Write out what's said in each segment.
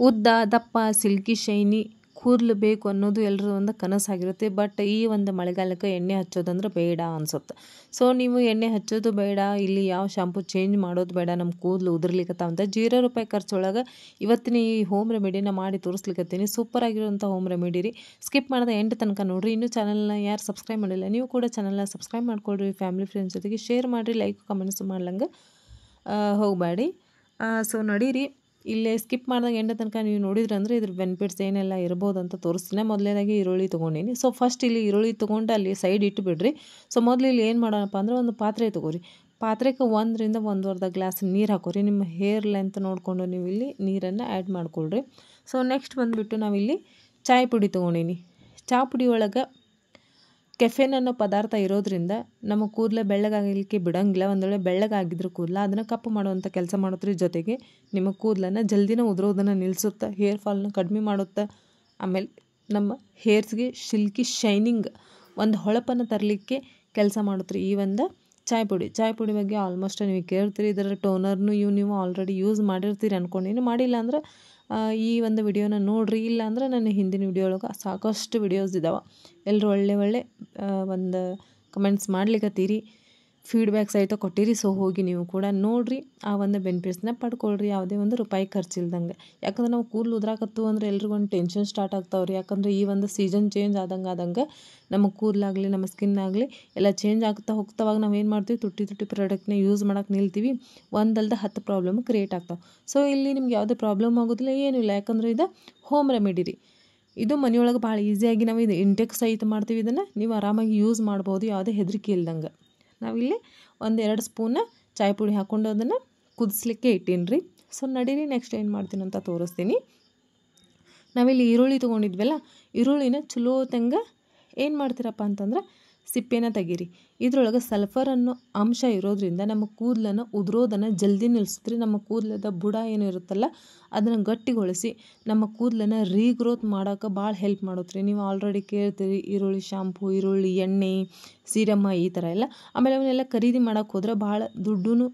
ಉದ್ದ ದಪ್ಪ silky shiny ಕೂದಲು ಬೇಕು ಅನ್ನೋದು ಎಲ್ಲರೂ ಒಂದು ಕನಸಾಗಿರುತ್ತೆ. ಬಟ್ ಈ ಒಂದು ಮಳೆಗಾಲಕ್ಕೆ ಎಣ್ಣೆ ಹಚ್ಚೋದಂದ್ರೆ ಬೇಡ ಅನ್ಸುತ್ತೆ. ಸೊ ನೀವು ಎಣ್ಣೆ ಹಚ್ಚೋದು ಬೇಡ, ಇಲ್ಲಿ ಯಾವ ಶಾಂಪು ಚೇಂಜ್ ಮಾಡೋದು ಬೇಡ, ನಮ್ಮ ಕೂದಲು ಉದುರ್ಲಿಕ್ಕತ್ತಾವಂತ ₹0 ಖರ್ಚೊಳಗೆ ಇವತ್ತಿನ ಈ ಹೋಮ್ ರೆಮಿಡಿನ ಮಾಡಿ ತೋರಿಸ್ಲಿಕ್ಕತ್ತೀನಿ. ಸೂಪರ್ ಆಗಿರುವಂಥ ಹೋಮ್ ರೆಮಿಡಿ ರೀ. ಸ್ಕಿಪ್ ಮಾಡಿದ ಎಂಡ್ ತನಕ ನೋಡಿರಿ. ಇನ್ನೂ ಚಾನಲ್ನ ಯಾರು ಸಬ್ಸ್ಕ್ರೈಬ್ ಮಾಡಿಲ್ಲ ನೀವು ಕೂಡ ಚಾನಲ್ನ ಸಬ್ಸ್ಕ್ರೈಬ್ ಮಾಡ್ಕೊಳ್ರಿ. ಫ್ಯಾಮಿಲಿ ಫ್ರೆಂಡ್ಸ್ ಜೊತೆಗೆ ಶೇರ್ ಮಾಡಿರಿ, ಲೈಕ್ ಕಮೆಂಟ್ಸ್ ಮಾಡ್ಲಂಗೆ ಹೋಗಬೇಡಿ. ಸೊ ನಡೀರಿ, ಇಲ್ಲೇ ಸ್ಕಿಪ್ ಮಾಡಿದಾಗ ಎಂಡ ತನಕ ನೀವು ನೋಡಿದ್ರೆ ಅಂದರೆ ಇದ್ರ ಬೆನಿಫಿಟ್ಸ್ ಏನೆಲ್ಲ ಇರ್ಬೋದು ಅಂತ ತೋರಿಸ್ತೀನಿ. ಮೊದಲನೇದಾಗಿ ಈರುಳ್ಳಿ ತೊಗೊಂಡಿನಿ. ಸೊ ಫಸ್ಟ್ ಇಲ್ಲಿ ಈರುಳ್ಳಿ ತೊಗೊಂಡು ಅಲ್ಲಿ ಸೈಡ್ ಇಟ್ಟು ಬಿಡ್ರಿ. ಸೊ ಮೊದಲು ಇಲ್ಲಿ ಏನು ಮಾಡೋಣಪ್ಪ ಅಂದ್ರೆ ಒಂದು ಪಾತ್ರೆ ತೊಗೋರಿ. ಪಾತ್ರೆಗೆ 1 ರಿಂದ 1.5 ಗ್ಲಾಸ್ ನೀರು ಹಾಕೋರಿ. ನಿಮ್ಮ ಹೇರ್ ಲೆಂತ್ ನೋಡಿಕೊಂಡು ನೀವು ಇಲ್ಲಿ ನೀರನ್ನು ಆ್ಯಡ್ ಮಾಡ್ಕೊಳ್ರಿ. ಸೊ ನೆಕ್ಸ್ಟ್ ಬಂದುಬಿಟ್ಟು ನಾವಿಲ್ಲಿ ಚಾಯ್ ಪುಡಿ ತೊಗೊಂಡಿನಿ. ಚಹಾ ಪುಡಿ ಒಳಗೆ ಕೆಫೆನ್ ಅನ್ನೋ ಪದಾರ್ಥ ಇರೋದ್ರಿಂದ ನಮ್ಮ ಕೂದಲ ಬೆಳ್ಳಗಾಗಲಿಕ್ಕೆ ಬಿಡೋಂಗಿಲ್ಲ. ಒಂದು ವೇಳೆ ಬೆಳ್ಳಗಾಗಿದ್ರೆ ಕೂದಲ ಅದನ್ನು ಕಪ್ಪು ಮಾಡುವಂಥ ಕೆಲಸ ಮಾಡೋದ್ರ ಜೊತೆಗೆ ನಿಮ್ಮ ಕೂದಲನ್ನು ಜಲ್ದಿನ ಉದುರೋದನ್ನು ನಿಲ್ಲಿಸುತ್ತೆ, ಹೇರ್ ಫಾಲ್ನ ಕಡಿಮೆ ಮಾಡುತ್ತೆ. ಆಮೇಲೆ ನಮ್ಮ ಹೇರ್ಸ್ಗೆ ಸಿಲ್ಕಿ ಶೈನಿಂಗ್ ಒಂದು ಹೊಳಪನ್ನು ತರಲಿಕ್ಕೆ ಕೆಲಸ ಮಾಡುತ್ತೆ ಈ ಒಂದು ಚಾಯ್ ಪುಡಿ ಬಗ್ಗೆ ಆಲ್ಮೋಸ್ಟ್ ನೀವು ಕೇಳ್ತೀರಿ. ಇದರ ಟೋನರ್ನು ನೀವು ಆಲ್ರೆಡಿ ಯೂಸ್ ಮಾಡಿರ್ತೀರಿ ಅಂದ್ಕೊಂಡಿನಿ. ಮಾಡಿಲ್ಲ ಅಂದ್ರೆ ಈ ಒಂದು ವಿಡಿಯೋನ ನೋಡಿರಿ. ಇಲ್ಲ ಅಂದ್ರೆ ನನ್ನ ಹಿಂದಿನ ವಿಡಿಯೋ ಒಳಗೆ ಸಾಕಷ್ಟು ವಿಡಿಯೋಸ್ ಇದ್ದಾವೆ. ಎಲ್ಲರೂ ಒಳ್ಳೆ ಒಂದು ಕಮೆಂಟ್ಸ್ ಮಾಡ್ಲಿಕ್ಕತ್ತೀರಿ, ಫೀಡ್ಬ್ಯಾಕ್ ಸಹಿತ ಕೊಟ್ಟಿರಿ. ಸೊ ಹೋಗಿ ನೀವು ಕೂಡ ನೋಡಿರಿ, ಆ ಒಂದು ಬೆನಿಫಿಟ್ಸ್ನ ಪಡ್ಕೊಳ್ರಿ ಯಾವುದೇ ಒಂದು ರೂಪಾಯಿ ಖರ್ಚಿಲ್ದಂಗೆ. ಯಾಕಂದ್ರೆ ನಾವು ಕೂದಲು ಉದ್ರಾಕತ್ತು ಅಂದರೆ ಎಲ್ರಿಗೂ ಒಂದು ಟೆನ್ಷನ್ ಸ್ಟಾರ್ಟ್ ಆಗ್ತಾವ್ರಿ. ಯಾಕಂದರೆ ಈ ಒಂದು ಸೀಸನ್ ಚೇಂಜ್ ಆದಂಗೆ ನಮ್ಮ ಕೂದಲಾಗಲಿ ನಮ್ಮ ಸ್ಕಿನ್ ಆಗಲಿ ಎಲ್ಲ ಚೇಂಜ್ ಆಗ್ತಾ ಹೋಗ್ತಾವಾಗ ನಾವು ಏನು ಮಾಡ್ತೀವಿ, ತುಟ್ಟಿ ಪ್ರಾಡಕ್ಟ್ನ ಯೂಸ್ ಮಾಡೋಕೆ ನಿಲ್ತೀವಿ. ಒಂದಲ್ದ 10 ಪ್ರಾಬ್ಲಮ್ ಕ್ರಿಯೇಟ್ ಆಗ್ತಾವೆ. ಸೊ ಇಲ್ಲಿ ನಿಮ್ಗೆ ಯಾವುದೇ ಪ್ರಾಬ್ಲಮ್ ಆಗೋದಿಲ್ಲ, ಏನೂ ಇಲ್ಲ. ಯಾಕಂದರೆ ಇದು ಹೋಮ್ ರೆಮಿಡಿ ರೀ. ಇದು ಮನೆಯೊಳಗೆ ಭಾಳ ಈಸಿಯಾಗಿ ನಾವು ಇದು ಇಂಟೆಕ್ ಸಹಿತ ಮಾಡ್ತೀವಿ. ಇದನ್ನು ನೀವು ಆರಾಮಾಗಿ ಯೂಸ್ ಮಾಡ್ಬೋದು ಯಾವುದೇ ಹೆದರಿಕೆ ಇಲ್ದಂಗೆ. ನಾವಿಲ್ಲಿ 1-2 ಸ್ಪೂನ್ ಚಾಯ್ ಪುಡಿ ಹಾಕ್ಕೊಂಡು ಅದನ್ನು ಕುದಿಸ್ಲಿಕ್ಕೆ ಇಟ್ಟೀನಿ ರೀ. ಸೊ ನಡೀರಿ, ನೆಕ್ಸ್ಟ್ ಏನು ಮಾಡ್ತೀನಿ ಅಂತ ತೋರಿಸ್ತೀನಿ. ನಾವಿಲ್ಲಿ ಈರುಳ್ಳಿ ತೊಗೊಂಡಿದ್ವಲ್ಲ, ಈರುಳ್ಳಿನ ಚಲೋ ತಂಗ ಏನು ಮಾಡ್ತೀರಪ್ಪ ಅಂತಂದ್ರೆ ಸಿಪ್ಪೆನ ತೆಗೀರಿ. ಇದ್ರೊಳಗೆ ಸಲ್ಫರ್ ಅನ್ನೋ ಅಂಶ ಇರೋದ್ರಿಂದ ನಮ್ಮ ಕೂದಲನ್ನು ಉದುರೋದನ್ನು ಜಲ್ದಿ ನಿಲ್ಲಿಸಿದ್ರಿ. ನಮ್ಮ ಕೂದಲದ ಬುಡ ಏನು ಇರುತ್ತಲ್ಲ ಅದನ್ನು ಗಟ್ಟಿಗೊಳಿಸಿ ನಮ್ಮ ಕೂದಲನ್ನು ರೀಗ್ರೋತ್ ಮಾಡೋಕೆ ಭಾಳ ಹೆಲ್ಪ್ ಮಾಡುತ್ತೆ. ನೀವು ಆಲ್ರೆಡಿ ಕೇಳ್ತೀರಿ ಈರುಳ್ಳಿ ಶಾಂಪು, ಈರುಳ್ಳಿ ಎಣ್ಣೆ, ಸೀರಮ್ಮ ಈ ಥರ ಎಲ್ಲ. ಆಮೇಲೆ ಅವನ್ನೆಲ್ಲ ಖರೀದಿ ಮಾಡೋಕೆ ಹೋದ್ರೆ ಭಾಳ ದುಡ್ಡು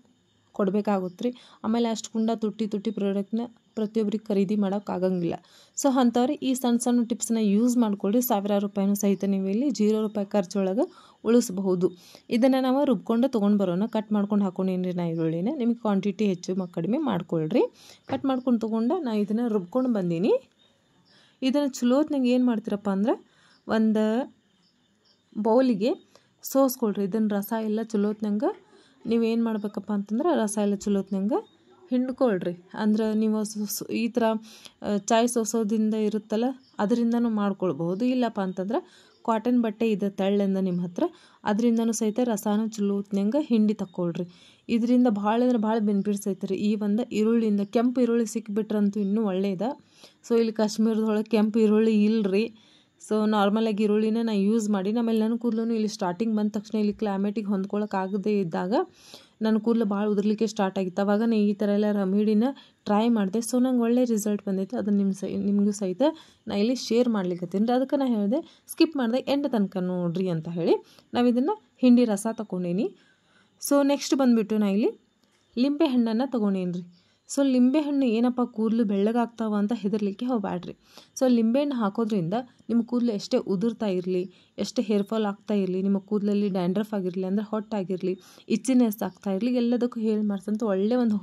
ಕೊಡಬೇಕಾಗುತ್ತೆ ರೀ. ಆಮೇಲೆ ಅಷ್ಟು ಕುಂಡ ತುಟ್ಟಿ ಪ್ರಾಡಕ್ಟ್ನ ಪ್ರತಿಯೊಬ್ಬರಿಗೆ ಖರೀದಿ ಮಾಡೋಕ್ಕಾಗಂಗಿಲ್ಲ. ಸೊ ಅಂಥವ್ರು ಈ ಸಣ್ಣ ಟಿಪ್ಸ್ನ ಯೂಸ್ ಮಾಡ್ಕೊಳ್ರಿ. ₹1000 ರೂಪಾಯಿನೂ ಸಹಿತ ನೀವು ಇಲ್ಲಿ ₹0 ಖರ್ಚೊಳಗೆ ಉಳಿಸಬಹುದು. ಇದನ್ನು ನಾವು ರುಬ್ಕೊಂಡು ತೊಗೊಂಡು ಬರೋಣ. ಕಟ್ ಮಾಡ್ಕೊಂಡು ಹಾಕೊಂಡೇನ್ರಿ ನಾ ಈರುಳ್ಳಿನ. ನಿಮಗೆ ಕ್ವಾಂಟಿಟಿ ಹೆಚ್ಚು ಕಡಿಮೆ ಮಾಡ್ಕೊಳ್ರಿ. ಕಟ್ ಮಾಡ್ಕೊಂಡು ತೊಗೊಂಡು ನಾ ಇದನ್ನು ರುಬ್ಕೊಂಡು ಬಂದೀನಿ. ಇದನ್ನು ಚಲೋತ್ನಾಗ ಏನು ಮಾಡ್ತೀರಪ್ಪ ಅಂದ್ರೆ ಒಂದು ಬೌಲಿಗೆ ಸೋಸ್ಕೊಳ್ರಿ. ಇದನ್ನು ರಸ ಎಲ್ಲ ಚಲೋತ್ನಂಗೆ ನೀವೇನು ಮಾಡಬೇಕಪ್ಪ ಅಂತಂದ್ರೆ ರಸ ಎಲ್ಲ ಚಲೋತ್ನಂಗೆ ಹಿಂಡ್ಕೊಳ್ರಿ. ಅಂದ್ರೆ ನೀವು ಈ ಥರ ಚಾಯ್ ಸೋಸೋದಿಂದ ಇರುತ್ತಲ್ಲ ಅದರಿಂದನೂ ಮಾಡ್ಕೊಳ್ಬಹುದು. ಇಲ್ಲಪ್ಪ ಅಂತಂದ್ರೆ ಕಾಟನ್ ಬಟ್ಟೆ ಇದೆ ತೆಳ್ಳಂದ ನಿಮ್ಮ ಹತ್ರ, ಅದರಿಂದನೂ ಸಹಿತ ರಸಾನ ಚಲೋತ್ನಂಗೆ ಹಿಂಡಿ ತಗೊಳ್ರಿ. ಇದರಿಂದ ಭಾಳ ಅಂದ್ರೆ ಭಾಳ ಬೆನಿಫಿಟ್ಸ್ ಐತೆ ಈ ಒಂದು ಈರುಳ್ಳಿಯಿಂದ. ಕೆಂಪು ಈರುಳ್ಳಿ ಸಿಕ್ಬಿಟ್ರಂತೂ ಇನ್ನೂ ಒಳ್ಳೆಯದ. ಸೊ ಇಲ್ಲಿ ಕಾಶ್ಮೀರದೊಳಗೆ ಕೆಂಪು ಈರುಳ್ಳಿ ಇಲ್ಲರಿ. ಸೊ ನಾರ್ಮಲಾಗಿ ಈರುಳ್ಳಿನ ನಾನು ಯೂಸ್ ಮಾಡಿ, ಆಮೇಲೆ ನನ್ನ ಕೂದಲು ಇಲ್ಲಿ ಸ್ಟಾರ್ಟಿಂಗ್ ಬಂದ ತಕ್ಷಣ ಇಲ್ಲಿ ಕ್ಲೈಮೇಟಿಗೆ ಹೊಂದ್ಕೊಳ್ಳೋಕ್ಕಾಗದೇ ಇದ್ದಾಗ ನನ್ನ ಕೂದಲು ಭಾಳ ಉದುರ್ಲಿಕ್ಕೆ ಸ್ಟಾರ್ಟ್ ಆಗಿತ್ತು. ಅವಾಗ ನಾನು ಈ ಥರ ಎಲ್ಲ ರೆಮಿಡಿನ ಟ್ರೈ ಮಾಡಿದೆ. ಸೊ ನಂಗೆ ಒಳ್ಳೆ ರಿಸಲ್ಟ್ ಬಂದೈತೆ. ಅದನ್ನು ನಿಮಗೂ ಸಹಿತ ನಾನು ಇಲ್ಲಿ ಶೇರ್ ಮಾಡ್ಲಿಕ್ಕತ್ತೀನಿ. ಅದಕ್ಕೆ ನಾನು ಹೇಳಿದೆ ಸ್ಕಿಪ್ ಮಾಡಿದೆ ಎಂಡ್ ತನಕ ನೋಡ್ರಿ ಅಂತ ಹೇಳಿ. ನಾವು ಇದನ್ನು ಹಿಂಡಿ ರಸ ತೊಗೊಂಡೀನಿ. ಸೊ ನೆಕ್ಸ್ಟ್ ಬಂದುಬಿಟ್ಟು ನಾನು ಇಲ್ಲಿ ಲಿಂಬೆ ಹಣ್ಣನ್ನು ತೊಗೊಂಡೇನಿ ರೀ. ಸೊ ಲಿಂಬೆಹಣ್ಣು ಏನಪ್ಪ ಕೂದಲು ಬೆಳ್ಳಗಾಗ್ತಾವ ಅಂತ ಹೆದರ್ಲಿಕ್ಕೆ ಹೋಗಬೇಡ್ರಿ. ಸೊ ಲಿಂಬೆಹಣ್ಣು ಹಾಕೋದ್ರಿಂದ ನಿಮ್ಮ ಕೂದಲು ಎಷ್ಟೇ ಉದುರ್ತಾ ಇರಲಿ, ಎಷ್ಟೇ ಹೇರ್ ಫಾಲ್ ಆಗ್ತಾ ಇರಲಿ, ನಿಮ್ಮ ಕೂದಲಲ್ಲಿ ಡ್ಯಾಂಡ್ರಫ್ ಆಗಿರಲಿ, ಅಂದರೆ ಹೊಟ್ಟಾಗಿರಲಿ, ಇಚ್ಚಿನೆಸ್ ಆಗ್ತಾ ಇರಲಿ, ಎಲ್ಲದಕ್ಕೂ ಹೇಳಿ ಮಾಡ್ಸಂತ ಒಳ್ಳೆಯ ಒಂದು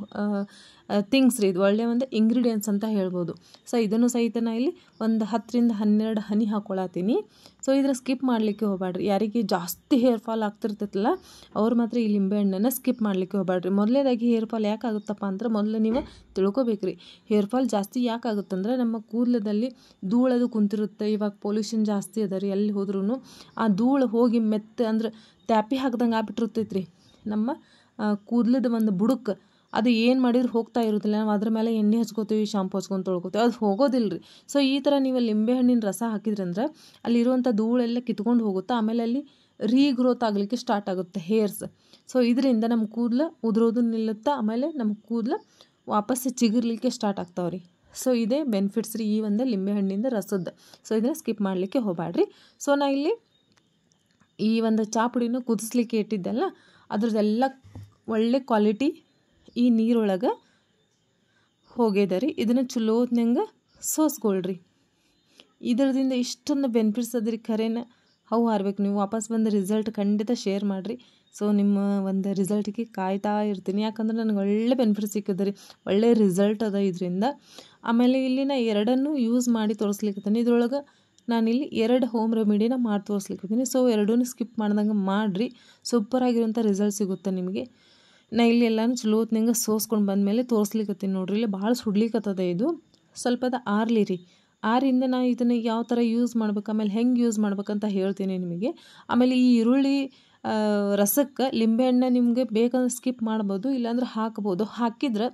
ಥಿಂಗ್ಸ್ ರೀ. ಇದು ಒಳ್ಳೆಯ ಒಂದು ಇಂಗ್ರೀಡಿಯೆಂಟ್ಸ್ ಅಂತ ಹೇಳ್ಬೋದು. ಸೊ ಇದನ್ನು ಸಹಿತ ನಾನು ಇಲ್ಲಿ ಒಂದು 10 ರಿಂದ 12 ಹನಿ ಹಾಕ್ಕೊಳತ್ತೀನಿ. ಸೊ ಇದನ್ನು ಸ್ಕಿಪ್ ಮಾಡಲಿಕ್ಕೆ ಹೋಗಬೇಡ್ರಿ. ಯಾರಿಗೆ ಜಾಸ್ತಿ ಹೇರ್ ಫಾಲ್ ಆಗ್ತಿರ್ತೈತಲ್ಲ ಅವ್ರು ಮಾತ್ರ ಈ ಲಿಂಬೆಹಣ್ಣನ್ನು ಸ್ಕಿಪ್ ಮಾಡಲಿಕ್ಕೆ ಹೋಗಬೇಡ್ರಿ. ಮೊದಲನೇದಾಗಿ ಹೇರ್ ಫಾಲ್ ಯಾಕೆ ಆಗುತ್ತಪ್ಪ ಅಂದ್ರೆ ಮೊದಲು ನೀವು ತಿಳ್ಕೊಬೇಕ್ರಿ. ಹೇರ್ ಫಾಲ್ ಜಾಸ್ತಿ ಯಾಕೆ ಆಗುತ್ತಂದ್ರೆ ನಮ್ಮ ಕೂದಲದಲ್ಲಿ ಧೂಳದು ಕುಂತಿರುತ್ತೆ. ಇವಾಗ ಪೊಲ್ಯೂಷನ್ ಜಾಸ್ತಿ ಅದ ರೀ. ಎಲ್ಲಿ ಹೋದ್ರೂ ಆ ಧೂಳು ಹೋಗಿ ಮೆತ್ತ ಅಂದ್ರೆ ಟ್ಯಾಪಿ ಹಾಕ್ದಂಗೆ ಆಗ್ಬಿಟ್ಟಿರ್ತೈತೆ ರೀ ನಮ್ಮ ಕೂದಲದ ಒಂದು ಬುಡಕ್ಕೆ. ಅದು ಏನು ಮಾಡಿದ್ರು ಹೋಗ್ತಾ ಇರೋದಿಲ್ಲ. ನಾವು ಅದ್ರ ಮೇಲೆ ಎಣ್ಣೆ ಹಚ್ಕೋತೀವಿ, ಶಾಂಪು ಹಚ್ಕೊಂಡು ತೊಳ್ಕೊತೀವಿ, ಅದು ಹೋಗೋದಿಲ್ಲ ರೀ. ಸೊ ಈ ಥರ ನೀವು ಲಿಂಬೆಹಣ್ಣಿನ ರಸ ಹಾಕಿದ್ರಂದ್ರೆ ಅಲ್ಲಿರುವಂಥ ಧೂಳೆಲ್ಲ ಕಿತ್ಕೊಂಡು ಹೋಗುತ್ತೆ. ಆಮೇಲೆ ಅಲ್ಲಿ ರೀಗ್ರೋತ್ ಆಗಲಿಕ್ಕೆ ಸ್ಟಾರ್ಟ್ ಆಗುತ್ತೆ ಹೇರ್ಸ್. ಸೊ ಇದರಿಂದ ನಮ್ಮ ಕೂದಲು ಉದುರೋದು ನಿಲ್ಲುತ್ತೆ. ಆಮೇಲೆ ನಮ್ಮ ಕೂದಲು ವಾಪಸ್ ಚಿಗುರ್ಲಿಕ್ಕೆ ಸ್ಟಾರ್ಟ್ ಆಗ್ತಾವ್ರಿ. ಸೊ ಇದೇ ಬೆನಿಫಿಟ್ಸ್ ರೀ ಈ ಒಂದು ಲಿಂಬೆಹಣ್ಣಿಂದ ರಸದ್ದು. ಸೊ ಇದನ್ನು ಸ್ಕಿಪ್ ಮಾಡಲಿಕ್ಕೆ ಹೋಗಬೇಡ್ರಿ. ಸೊ ನಾ ಇಲ್ಲಿ ಈ ಒಂದು ಚಹಾ ಪುಡಿನೂ ಕುದಿಸ್ಲಿಕ್ಕೆ ಇಟ್ಟಿದ್ದೆಲ್ಲ ಅದ್ರದ್ದೆಲ್ಲ ಒಳ್ಳೆ ಕ್ವಾಲಿಟಿ ಈ ನೀರೊಳಗೆ ಹೋಗ್ಯದ ರೀ. ಇದನ್ನು ಚಲೋತ್ನಂಗೆ ಸೋಸ್ಕೊಳ್ರಿ. ಇದರದಿಂದ ಇಷ್ಟೊಂದು ಬೆನಿಫಿಟ್ಸ್ ಅದ ರೀ. ಖರೇನ ಅವು ಹಾರ್ಬೇಕು. ನೀವು ವಾಪಸ್ ಬಂದು ರಿಸಲ್ಟ್ ಖಂಡಿತ ಶೇರ್ ಮಾಡಿರಿ. ಸೊ ನಿಮ್ಮ ಒಂದು ರಿಸಲ್ಟಿಗೆ ಕಾಯ್ತಾ ಇರ್ತೀನಿ. ಯಾಕಂದ್ರೆ ನನಗೆ ಒಳ್ಳೆ ಬೆನಿಫಿಟ್ ಸಿಕ್ಕಿದೆ ರೀ, ಒಳ್ಳೆ ರಿಸಲ್ಟ್ ಅದ ಇದರಿಂದ. ಆಮೇಲೆ ಇಲ್ಲಿ ನಾ ಎರಡನ್ನೂ ಯೂಸ್ ಮಾಡಿ ತೋರಿಸ್ಲಿಕ್ಕತ್ತೀನಿ. ಇದ್ರೊಳಗೆ ನಾನಿಲ್ಲಿ 2 ಹೋಮ್ ರೆಮಿಡಿನ ಮಾಡಿ ತೋರಿಸ್ಲಿಕ್ಕತ್ತೀನಿ. ಸೊ ಎರಡೂ ಸ್ಕಿಪ್ ಮಾಡ್ದಂಗೆ ಮಾಡಿರಿ, ಸೂಪರಾಗಿರೋಂಥ ರಿಸಲ್ಟ್ ಸಿಗುತ್ತೆ ನಿಮಗೆ. ನಾ ಇಲ್ಲಿ ಎಲ್ಲನೂ ಚಲೋತ್ನಂಗೆ ಸೋಸ್ಕೊಂಡು ಬಂದಮೇಲೆ ತೋರಿಸ್ಲಿಕ್ಕತ್ತೀನಿ ನೋಡ್ರಿ. ಇಲ್ಲಿ ಭಾಳ ಸುಡ್ಲಿಕ್ಕತ್ತದ. ಇದು ಸ್ವಲ್ಪದ ಆರ್ಲಿ ರೀ. ಆರಿಂದ ನಾ ಇದನ್ನು ಯಾವ ಥರ ಯೂಸ್ ಮಾಡ್ಬೇಕು, ಆಮೇಲೆ ಹೆಂಗೆ ಯೂಸ್ ಮಾಡ್ಬೇಕಂತ ಹೇಳ್ತೀನಿ ನಿಮಗೆ. ಆಮೇಲೆ ಈ ಈರುಳ್ಳಿ ರಸಕ್ಕೆ ಲಿಂಬೆಹಣ್ಣು ನಿಮಗೆ ಬೇಕಂದ್ರೆ ಸ್ಕಿಪ್ ಮಾಡ್ಬೋದು, ಇಲ್ಲಾಂದ್ರೆ ಹಾಕ್ಬೋದು. ಹಾಕಿದ್ರೆ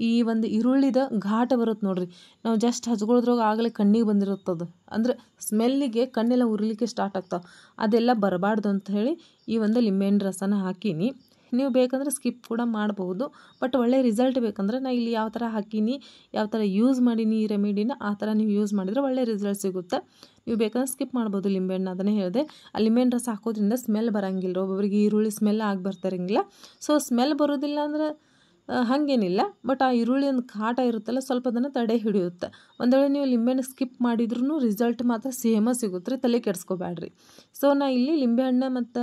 ಈ ಒಂದು ಈರುಳ್ಳಿದ ಘಾಟ ಬರುತ್ತೆ ನೋಡ್ರಿ. ನಾವು ಜಸ್ಟ್ ಹಚ್ಕೊಳ್ಳೋದ್ರಾಗ ಆಗಲೇ ಕಣ್ಣಿಗೆ ಬಂದಿರುತ್ತದು. ಅಂದರೆ ಸ್ಮೆಲ್ಲಿಗೆ ಕಣ್ಣೆಲ್ಲ ಉರಿಲಿಕ್ಕೆ ಸ್ಟಾರ್ಟ್ ಆಗ್ತಾವೆ. ಅದೆಲ್ಲ ಬರಬಾರ್ದು ಅಂತ ಹೇಳಿ ಈ ಒಂದು ಲಿಂಬೆಹಣ್ಣು ರಸನ ಹಾಕೀನಿ. ನೀವು ಬೇಕಂದ್ರೆ ಸ್ಕಿಪ್ ಕೂಡ ಮಾಡ್ಬೋದು. ಬಟ್ ಒಳ್ಳೆ ರಿಸಲ್ಟ್ ಬೇಕಂದ್ರೆ ನಾ ಇಲ್ಲಿ ಯಾವ ಥರ ಹಾಕೀನಿ, ಯಾವ ಥರ ಯೂಸ್ ಮಾಡೀನಿ ಈ ರೆಮಿಡಿನ, ಆ ಥರ ನೀವು ಯೂಸ್ ಮಾಡಿದರೆ ಒಳ್ಳೆ ರಿಸಲ್ಟ್ ಸಿಗುತ್ತೆ. ನೀವು ಬೇಕಂದ್ರೆ ಸ್ಕಿಪ್ ಮಾಡ್ಬೋದು ಲಿಂಬೆಹಣ್ಣು, ಅದನ್ನೇ ಹೇಳಿದೆ. ಆ ಲಿಂಬೆಹಣ್ಣು ರಸ ಹಾಕೋದ್ರಿಂದ ಸ್ಮೆಲ್ ಬರೋಂಗಿಲ್ಲ. ಒಬ್ಬೊಬ್ಬರಿಗೆ ಈರುಳ್ಳಿ ಸ್ಮೆಲ್ ಆಗಿ ಬರ್ತಾರಂಗಿಲ್ಲ. ಸೊ ಸ್ಮೆಲ್ ಬರೋದಿಲ್ಲ ಅಂದ್ರೆ ಹಾಗೇನಿಲ್ಲ. ಬಟ್ ಆ ಈರುಳ್ಳಿ ಒಂದು ಕಾಟ ಇರುತ್ತಲ್ಲ, ಸ್ವಲ್ಪ ಅದನ್ನು ತಡೆ ಹಿಡಿಯುತ್ತೆ. ಒಂದು ವೇಳೆ ನೀವು ಲಿಂಬೆಹಣ್ಣು ಸ್ಕಿಪ್ ಮಾಡಿದ್ರೂ ರಿಸಲ್ಟ್ ಮಾತ್ರ ಸೇಮ ಸಿಗುತ್ತೆ ರೀ, ತಲೆ ಕೆಡಿಸ್ಕೋಬೇಡ್ರಿ. ಸೊ ನಾ ಇಲ್ಲಿ ಲಿಂಬೆಹಣ್ಣು ಮತ್ತು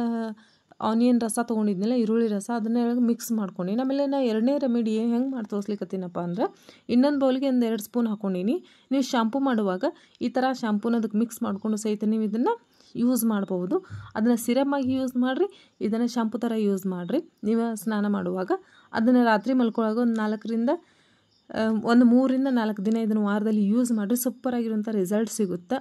ಆನಿಯನ್ ರಸ ತೊಗೊಂಡಿದ್ನಲ್ಲ, ಈರುಳ್ಳಿ ರಸ, ಅದನ್ನೇ ಮಿಕ್ಸ್ ಮಾಡ್ಕೊಂಡೀನಿ. ಆಮೇಲೆ ನಾ ಎರಡನೇ ರೆಮಿಡಿ ಹೆಂಗೆ ಮಾಡಿ ತೋರಿಸ್ಲಿಕ್ಕತ್ತೀನಪ್ಪ ಅಂದ್ರೆ, ಇನ್ನೊಂದು ಬೌಲ್ಗೆ ಒಂದು 2 ಸ್ಪೂನ್ ಹಾಕ್ಕೊಂಡೀನಿ. ನೀವು ಶಾಂಪು ಮಾಡುವಾಗ ಈ ಥರ ಶಾಂಪೂನ ಅದಕ್ಕೆ ಮಿಕ್ಸ್ ಮಾಡಿಕೊಂಡು ಸಹಿತ ನೀವು ಇದನ್ನು ಯೂಸ್ ಮಾಡ್ಬೋದು. ಅದನ್ನು ಸಿರಮಾಗಿ ಯೂಸ್ ಮಾಡಿರಿ, ಇದನ್ನು ಶಾಂಪು ಥರ ಯೂಸ್ ಮಾಡಿರಿ. ನೀವು ಸ್ನಾನ ಮಾಡುವಾಗ ಅದನ್ನು ರಾತ್ರಿ ಮಲ್ಕೊಳ್ಳೋವಾಗ ಒಂದು 3ರಿಂದ 4 ದಿನ ಇದನ್ನು ವಾರದಲ್ಲಿ ಯೂಸ್ ಮಾಡಿರಿ. ಸೂಪರಾಗಿರೋಂಥ ರಿಸಲ್ಟ್ ಸಿಗುತ್ತೆ.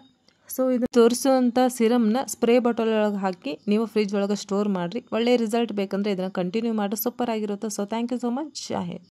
ಸೊ ಇದು ತೋರಿಸುವಂಥ ಸಿರಮ್ನ ಸ್ಪ್ರೇ ಬಾಟಲ್ ಒಳಗೆ ಹಾಕಿ ನೀವು ಫ್ರಿಜ್ ಒಳಗೆ ಸ್ಟೋರ್ ಮಾಡಿರಿ. ಒಳ್ಳೆ ರಿಸಲ್ಟ್ ಬೇಕಂದರೆ ಇದನ್ನು ಕಂಟಿನ್ಯೂ ಮಾಡಿ, ಸೂಪರಾಗಿರುತ್ತೆ. So thank you so much. ಶಾಹೆ.